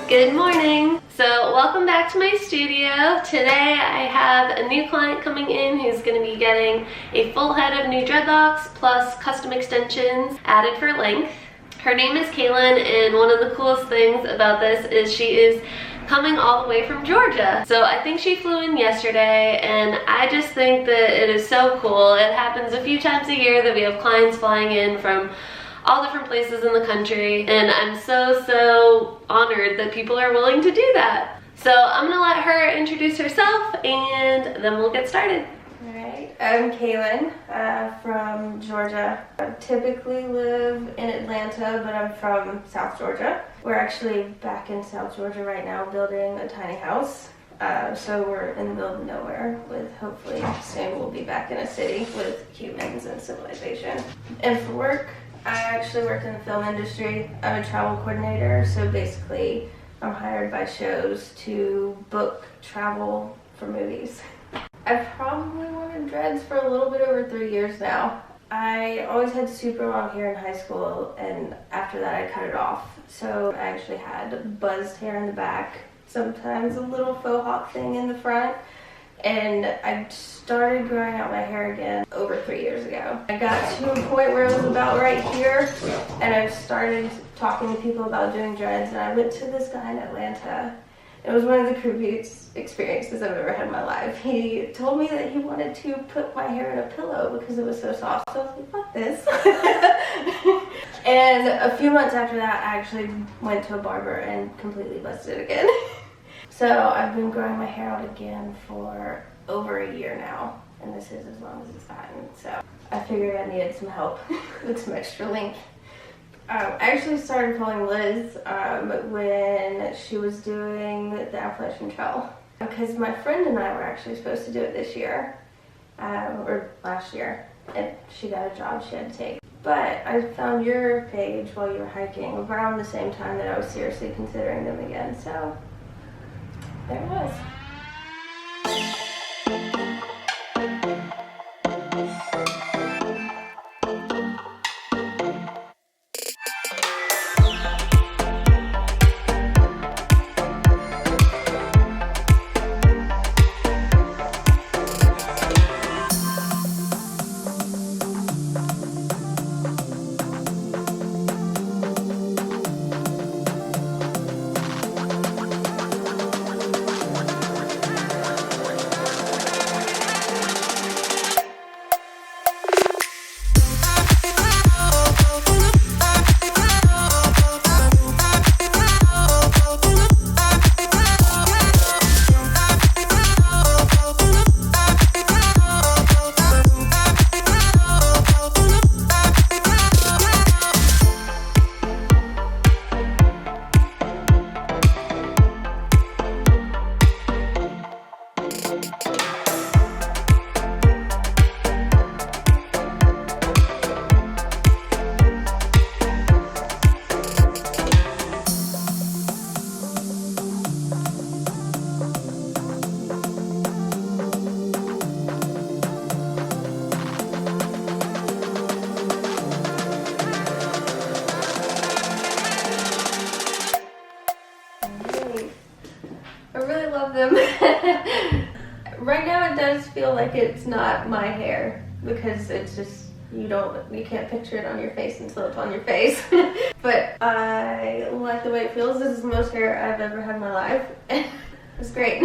Good morning. So welcome back to my studio. Today I have a new client coming in who's going to be getting a full head of new dreadlocks plus custom extensions added for length. Her name is Kalynn, and one of the coolest things about this is she is coming all the way from Georgia. So I think she flew in yesterday, and I just think that it is so cool. It happens a few times a year that we have clients flying in from all different places in the country, and I'm so honored that people are willing to do that. So I'm gonna let her introduce herself and then we'll get started. Alright, I'm Kalynn from Georgia. I typically live in Atlanta, but I'm from South Georgia. We're actually back in South Georgia right now building a tiny house. So we're in the middle of nowhere with, hopefully soon we'll be back in a city with humans and civilization. And for work, I actually work in the film industry. I'm a travel coordinator, so basically I'm hired by shows to book travel for movies. I've probably wanted dreads for a little bit over 3 years now. I always had super long hair in high school, and after that I cut it off. So I actually had buzzed hair in the back, sometimes a little faux hawk thing in the front. And I started growing out my hair again over 3 years ago. I got to a point where it was about right here, and I started talking to people about doing dreads, and I went to this guy in Atlanta. It was one of the creepiest experiences I've ever had in my life. He told me that he wanted to put my hair in a pillow because it was so soft, so I was like, fuck this. And a few months after that, I actually went to a barber and completely busted it again. So I've been growing my hair out again for over a year now, and this is as long as it's gotten. So I figured I needed some help with some extra length. I actually started calling Liz when she was doing the Appalachian Trail, because my friend and I were actually supposed to do it this year, or last year, and she got a job she had to take. But I found your page while you were hiking around the same time that I was seriously considering them again, so there it was. Them. Right now it does feel like it's not my hair, because it's just, you can't picture it on your face until it's on your face. But I like the way it feels. This is the most hair I've ever had in my life. It's great.